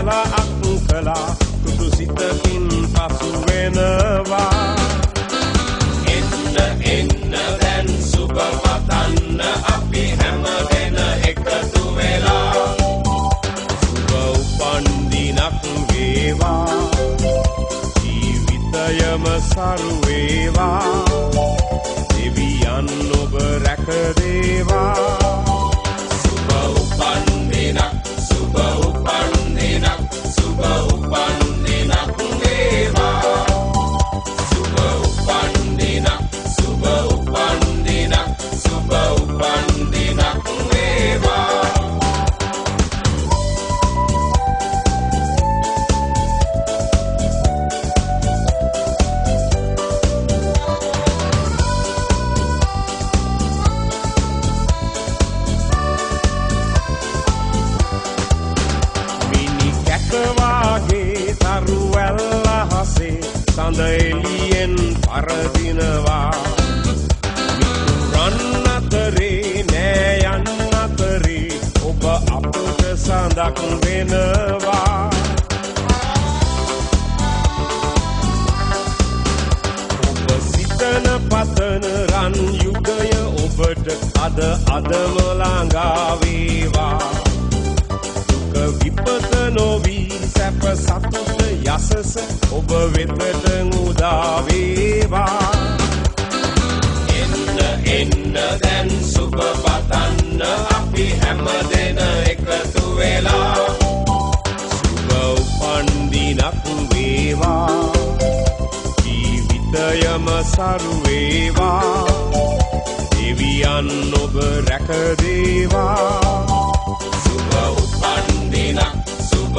කැලක් කලා කුතු සිතකින් පසු වෙනවා එන්න දැන් සුබ පතන්න අපි හැමදෙන එකතු වෙලා සුබ උපන්දිනක් වේවා ජීවිතයම සරු වේවා දෙවියන් ඔබ රැක දේවා සුබ උපන්දිනක් සුබ උපන්දිනක් සුබ උපන්දිනක් වේවා සුබ උපන්දිනක් සුබ උපන්දිනක් සුබ උපන්දිනක් වේවා සඳ එළියෙන් පරදිනවා මිතුරන් අතරේ නෑ යන්න අතරේ ඔබ අපට සඳක් වෙනවා ඔබ සිතන පතන රන් යුගය ඔබට අදම ළඟා වේවා දුක විපත නොවී සැප සතුට යසස ඔබ වෙතට උදා වේවා එන්න දැන් සුබ පතන්න අපි හැමදෙන එකතු වෙලා සුබ උපන්දිනක් වේවා ජීවිතයම සරු වේවා දෙවියන් ඔබ රැක දේවා සුබ උපන්දිනක් සුබ